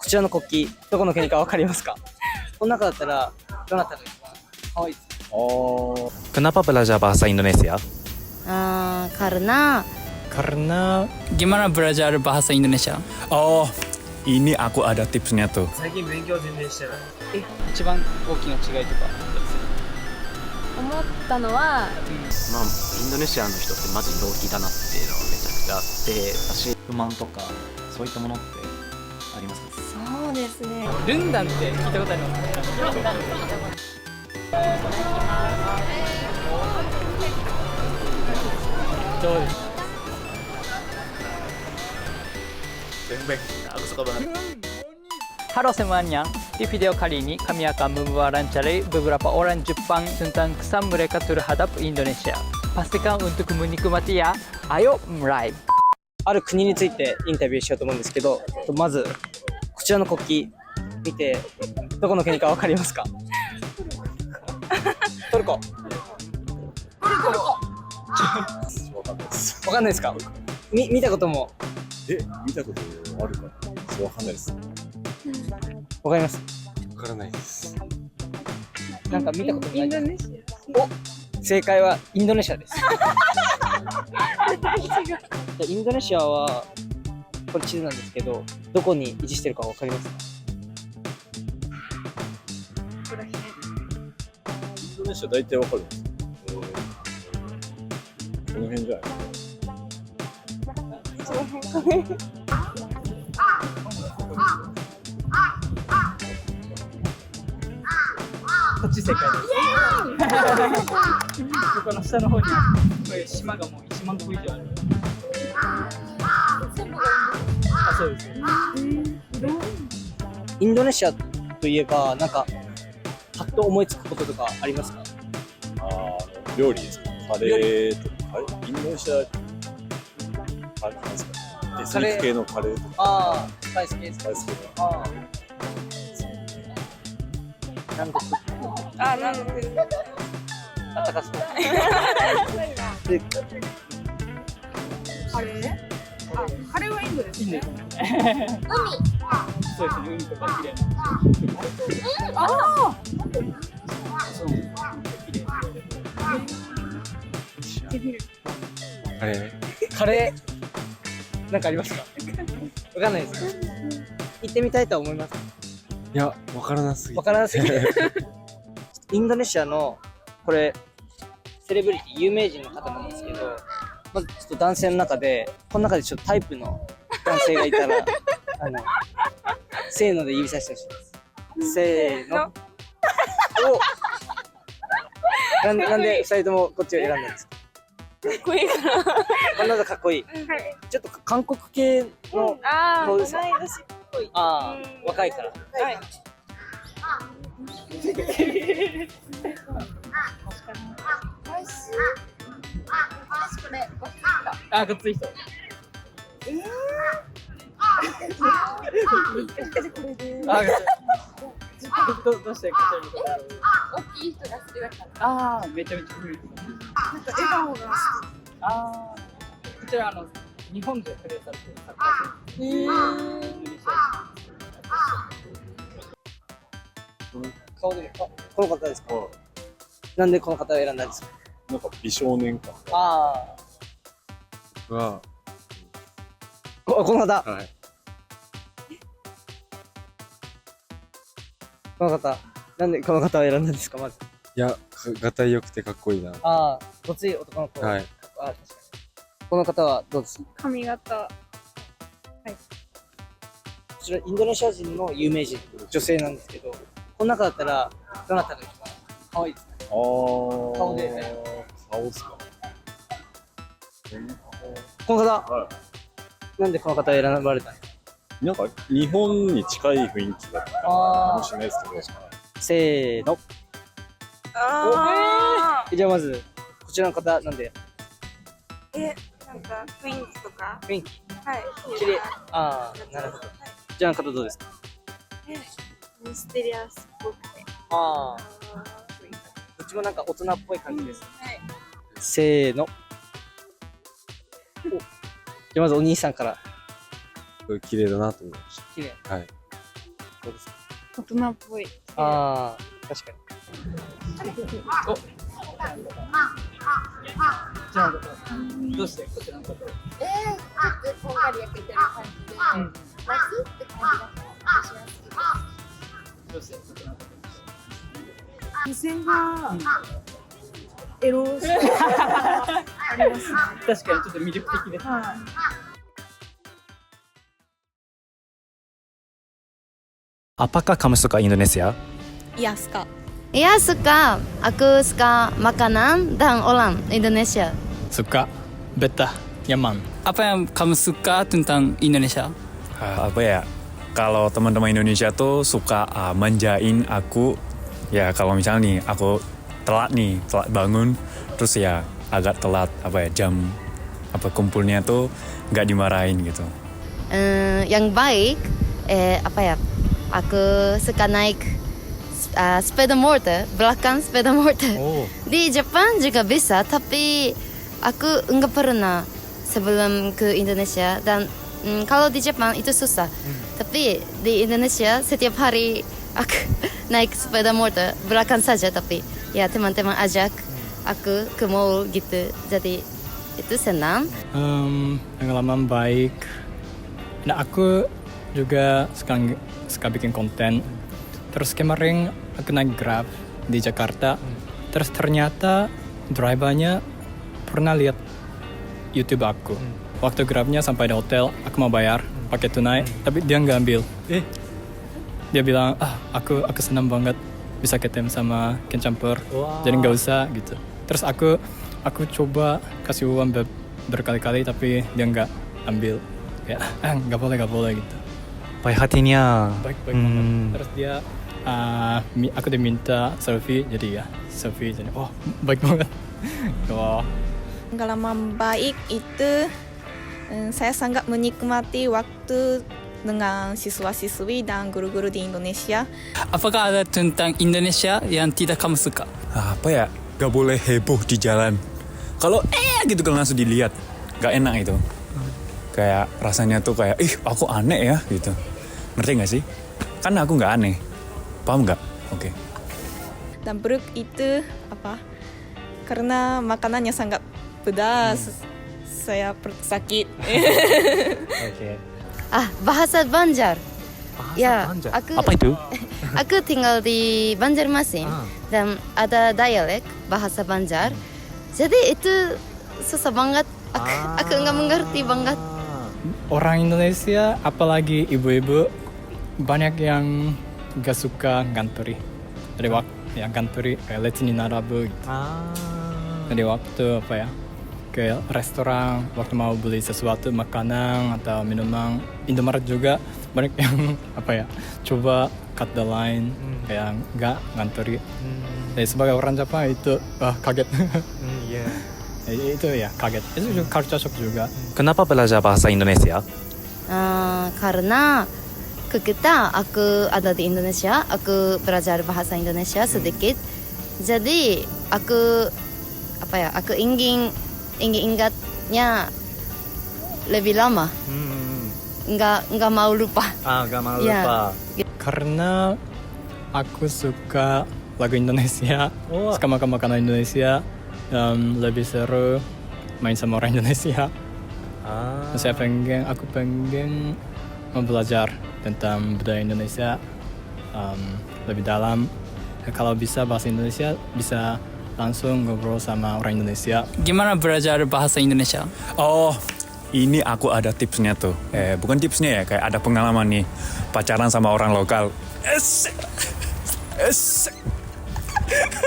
こちらの国旗、どこの国かわかりますか？この中だったら、どなたが一番可愛いですか？ Kenapa belajar bahasa Indonesia? Karena Gimana belajar bahasa Indonesia? Oh, ini aku ada tipsnya tuh. 最近勉強全然してない。一番大きな違いとか思ったのは、まあ、インドネシアの人ってマジ陽気だなっていうのはめちゃくちゃあって、私不満とかそういったものってありますか？そうですね。ルンダンって聞いたことありますか？どうですか？ beng aku suka banget. Halo semuanya, di video kali ini kami akan mewawancarai beberapa orang Jepang tentang kesan mereka terhadap Indonesia. Pastikan untuk menikmati ya. Ayo mulai. ある国についてインタビューしようと思うんですけど、まずこちらの国旗見てどこの国かわかりますか？トルコ。わかんないですか？見たことも。見たことあるかな？そうわかんないです。わかります？わからないです。なんか見たことない。インドネシア。お、正解はインドネシアです。インドネシアはこれ地図なんですけど、どこに位置してるかわかりますか？インドネシア大体わかるんです。この辺じゃない？こっち正解です。この下の方にこういう島がもう1万個以上ある。あ、そうです。インドネシアといえばなんかパッと思いつくこととかありますか？料理ですか？カレーとか、インドネシアあれなんですかね？エスニック系のカレーとか。スパイス系ですか？スパイス系の。南国。南国。あったかそう。でカレーはインドですね。そうですね、海とか綺麗な。カレーなんかありますか？わかんないですか？行ってみたいとは思います。いや、わからなすぎて。わからなすぎて。インドネシアのこれセレブリティ有名人の方なんですけど、まずちょっと男性の中でこの中でちょっとタイプの男性がいたらせーので指さしてほしいです。せーの。なんで2人ともこっちを選んだんですか？かっこいいから。こんなのかっこいい。ちょっと韓国系の同い年っぽい。若いから。はい。あ、ごっつい人。どうしてこちらの方？大きい人が好きだから。めちゃめちゃ古い。なんか笑顔が好こちら日本でプレーされているサッカー選手。インドネシ顔でこの方ですか？なんでこの方を選んだんですか？なんか美少年感が。この方。はい。この方。なんでこの方を選んだんですか？まず。いや、がたい良くてかっこいいな。ごつい男の子。はい。確かに。この方はどうですか？髪型。こちらインドネシア人の有名人、女性なんですけど、この中だったらどなたが一番可愛いですか？顔で。顔ですか？この方。はなんでこの方を選ばれたんですか？なんか日本に近い雰囲気だったかもしれないですけど。せーの。じゃあまずこちらの方なんで？なんか雰囲気とか。雰囲気。はい。綺麗。なるほど。じゃあの方どうですか？ミステリアスっぽくて。どっちもなんか大人っぽい感じです。せーの。じゃあまずお兄さんから。綺麗だなと思いまし綺麗。た。はい。どうですか？大人っぽい。ああ、確かに。どうしてこちらのことを？ちょっとこんがり焼けてる感じで、夏って感じだから私は好きです。どうしてこちらのことを？目線がエロしありますね。確かにちょっと魅力的です。はい。Apakah kamu suka Indonesia? Iya, suka. Iya suka, aku suka makanan dan orang Indonesia. Suka, betah, nyaman. Apa yang kamu suka tentang Indonesia? Apa ya? Kalau teman-teman Indonesia tuh suka manjain aku. Ya kalau misalnya nih aku telat bangun, terus ya agak telat jam kumpulnya tuh nggak dimarahin gitu. Yang baik, aku suka naik sepeda motor, belakang sepeda motor. Di Jepang juga bisa, tapi aku nggak pernah sebelum ke Indonesia. Dan kalau di Jepang itu susah, tapi di Indonesia setiap hari aku naik sepeda motor belakang saja. Tapi ya teman-teman ajak aku ke mall gitu, jadi itu senang. Pengalaman baik. Nah aku juga suka bikin konten. Terus kemarin aku naik Grab di Jakarta. Terus ternyata drivernya pernah lihat YouTube aku. Waktu Grabnya sampai di hotel, aku mau bayar pakai tunai, tapi dia nggak ambil. Dia bilang, aku senang banget bisa ketemu sama Kencampur, jadi nggak usah gitu. Terus aku coba kasih uang berkali-kali, tapi dia nggak ambil. Ya, nggak boleh gitu. Baik hatinya. Baik banget. Terus dia aku diminta selfie, jadi ya selfie, jadi baik banget. Pengalaman baik itu saya sangat menikmati waktu dengan siswa-siswi dan guru-guru di Indonesia. Apakah ada tentang Indonesia yang tidak kamu suka? Apa ya? Gak boleh heboh di jalan. Kalau gitu kan langsung dilihat, gak enak itu. Kayak rasanya tuh kayak aku aneh ya gitu. Ngerti gak sih? Kan aku gak aneh. Paham gak? Oke. Dan buruk itu karena makanannya sangat pedas. Saya perut sakit. Oke. Bahasa Banjar. Ya, Banjar? aku Apa itu? aku tinggal di Banjarmasin dan ada dialek bahasa Banjar. Jadi itu susah banget. Aku nggak mengerti banget. Orang Indonesia, apalagi ibu-ibu, banyak yang gak suka ganturi. Dari waktu ganturi kayak let's narabu gitu. Dari waktu ke restoran, waktu mau beli sesuatu makanan atau minuman, Indomaret juga banyak yang coba cut the line, kayak nggak ngantri. Jadi sebagai orang Jepang itu kaget. Itu ya kaget. Itu juga culture shock juga. Kenapa belajar bahasa Indonesia? Karena ketika aku ada di Indonesia, aku belajar bahasa Indonesia sedikit. Jadi aku ingatnya lebih lama. Nggak mau lupa. Nggak mau lupa. Karena aku suka lagu Indonesia, suka makan makanan Indonesia, lebih seru main sama orang Indonesia. Aku pengen belajar tentang budaya Indonesia lebih dalam. Kalau bisa bahasa Indonesia, bisa langsung ngobrol sama orang Indonesia. Gimana belajar bahasa Indonesia? Ini aku ada tipsnya tuh. Bukan tipsnya ya, kayak ada pengalaman nih. Pacaran sama orang lokal.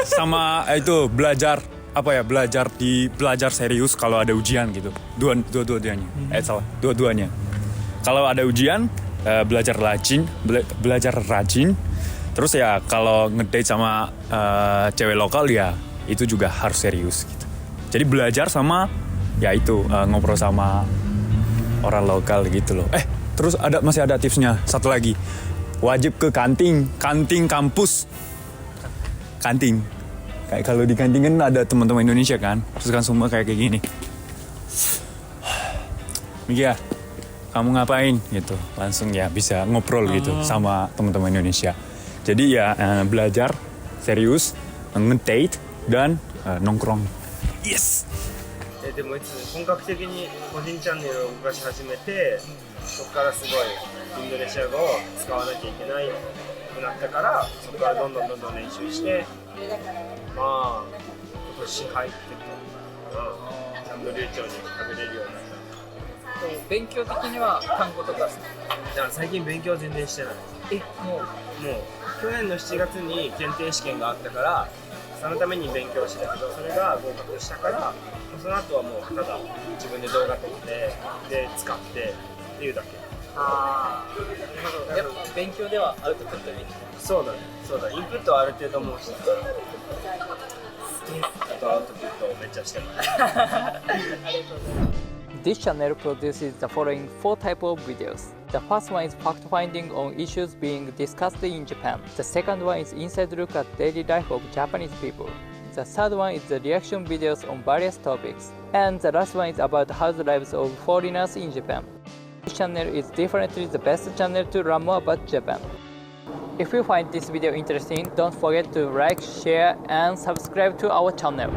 Sama itu belajar belajar serius kalau ada ujian gitu. Dua-duanya. Dua-duanya. Kalau ada ujian, belajar rajin. Terus ya kalau ngedate sama cewek lokal ya itu juga harus serius gitu. Jadi belajar sama ya itu ngobrol sama orang lokal gitu loh. Terus masih ada tipsnya satu lagi. Wajib ke kantin kampus. Kantin. Kayak kalau di kantin kan ada teman-teman Indonesia kan. Terus kan semua kayak gini. Mikiya, kamu ngapain gitu, langsung ya bisa ngobrol gitu sama teman-teman Indonesia. Jadi ya belajar serius, ngedate dan nongkrong. Yes. でもいつ本格的に個人チャンネルを動かし始めて、そこからすごいインドネシア語を使わなきゃいけないくなったから、そこからどんどん練習して、まあ今年入ってたちゃんと流暢に喋れるようになった。勉強的には単語とかだから最近勉強全然してない。もう去年の7月に検定試験があったから、そのために勉強してたけど、それが合格したから、その後はもうただ自分で動画撮ってで使ってっていうだけ。ああ、なるほど。やっぱ勉強ではアウトプットに。そうだね、そうだ。インプットはある程度もうしたから、あとアウトプットをめっちゃしてます。This channel produces the following 4 types of videos. The first one is fact-finding on issues being discussed in Japan. The second one is inside look at daily life of Japanese people. The third one is the reaction videos on various topics. And the last one is about the house lives of foreigners in Japan. This channel is definitely the best channel to learn more about Japan. If you find this video interesting, don't forget to like, share, and subscribe to our channel.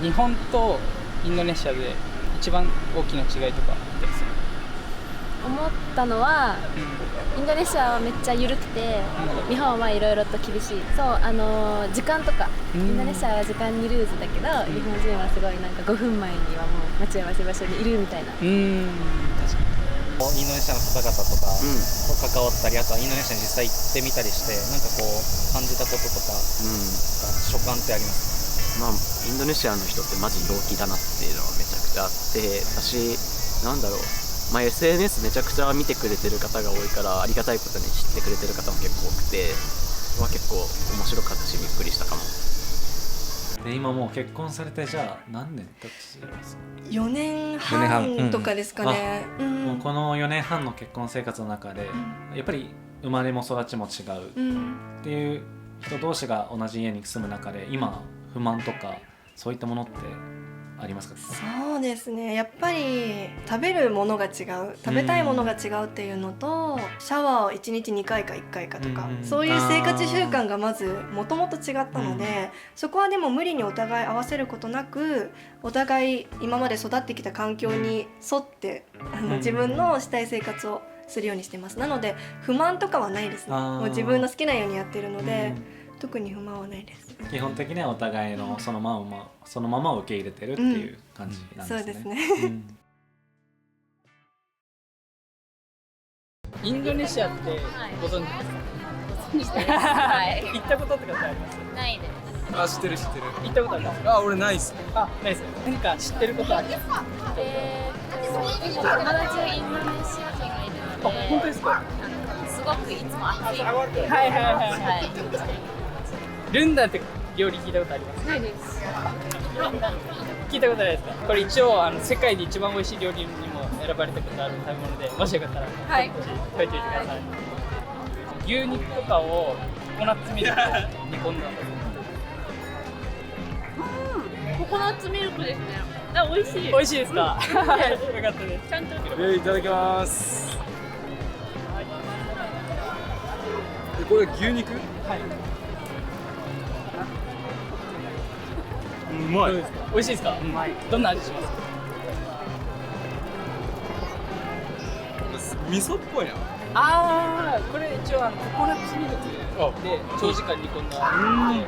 日本とインドネシアで一番大きな違いとかあったりする？思ったのは、インドネシアはめっちゃ緩くて、日本はいろいろと厳しい。そう、時間とか、インドネシアは時間にルーズだけど、日本人はすごいなんか5分前にはもう待ち合わせ場所にいるみたいな。確かに。インドネシアの方々とかと関わったり、あとはインドネシアに実際行ってみたりして、なんかこう感じたこととか、所感ってありますか？まあインドネシアの人ってマジ陽気だなっていうのはめちゃくちゃあって、私なんだろう、まあ、SNS めちゃくちゃ見てくれてる方が多いから、ありがたいことに知ってくれてる方も結構多くて、結構面白かったしびっくりしたかも。で今もう結婚されてじゃあ何年経ちますか？4年半とかですかね。もうこの4年半の結婚生活の中で、やっぱり生まれも育ちも違うっていう人同士が同じ家に住む中で、今不満とかそういったものってありますか？そうですね、やっぱり食べるものが違う、食べたいものが違うっていうのと、シャワーを1日2回か1回かとか、そういう生活習慣がまずもともと違ったので、そこはでも無理にお互い合わせることなく、お互い今まで育ってきた環境に沿って自分のしたい生活をするようにしてます。なので不満とかはないですね。もう自分の好きなようにやってるので、特に不満はないです。基本的にはお互いのそのままを受け入れてるっていう感じなんですね。そうですね。インドネシアってご存知ですか？ご存知です。はい。行ったこととかってあります？ないです。知ってる。行ったことありますか？俺ないっす。ないです。何か知ってることありますか？友達インドネシア人がいるので、本当ですか？すごくいつも熱い。はい。ルンダンって料理聞いたことありますか？ないです。聞いたことないですか？これ一応世界で一番美味しい料理にも選ばれたことある食べ物で、もしよかったら食べてみてください。牛肉とかをココナッツミルクで煮込んだんだココナッツミルクですね。美味しい。美味しいですか？よかったです。ちゃんと。いただきます。これ牛肉？はい。うまい。美味しいですか？どんな味しますか？味噌っぽいな。これ一応ココナッツミルクで長時間煮込んだので、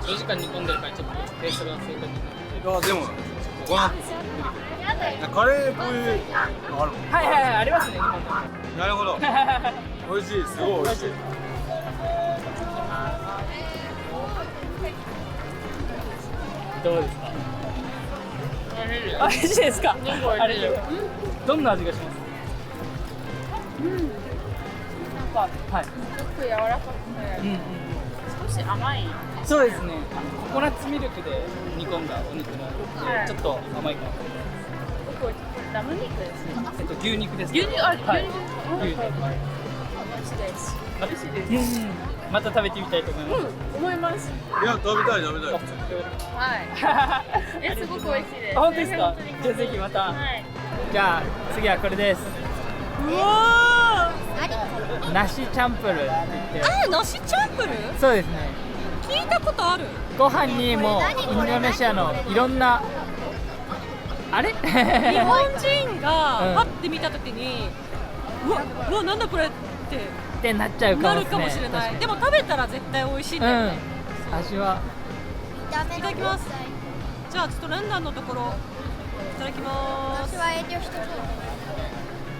長時間煮込んでるからちょっとテイストが正確になって。でもココナッツカレーこういうのあるもん。はいありますね、日本で。なるほど。美味しい、すごい美味しい。どうですか？美味しいですか？どんな味がします？はい。すごく柔らかくて、少し甘い。そうですね。ココナッツミルクで煮込んだお肉なので、ちょっと甘いかなと思います。これラム肉ですね。牛肉です。牛肉はい。美味しいです。美味しいです。また食べてみたいと思います。思います。いや、食べたい。はい。すごく美味しいです。本当ですか？じゃあぜひまた。じゃあ次はこれです。うわ梨チャンプルーって言って、梨チャンプルーそうですね。聞いたことある。ご飯にもインドネシアのいろんなあれ日本人がパッて見たときに、うわなんだこれってなっちゃうかもなるかもしれない。でも食べたら絶対美味しいんだよね。味はいただきます。じゃあちょっとランダンのところいただきます。私は遠慮しとく。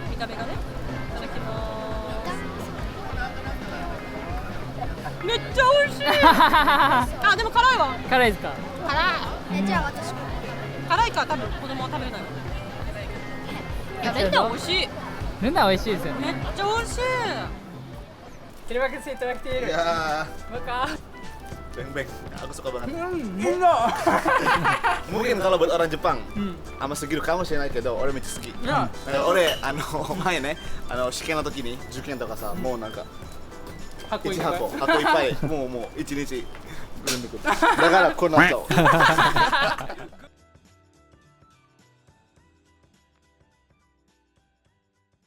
見た目がね。いただきます。めっちゃ美味しい。あ、でも辛いわ。辛いですか。辛い。じゃあ私辛いから多分子供は食べれないわ。いや、レンダ美味しい。レンダ美味しいですよね。めっちゃ美味しい。Terima kasih traktir. Ya. Maka beng, aku suka banget. Mungkin kalau buat orang Jepang, sama segitu kamu sih naik kedo,俺めっちゃ好き。俺前ね、試験の時に受験とかさ、もうなんか箱いっぱい、もう一日ぐるんでくる。だからこの後。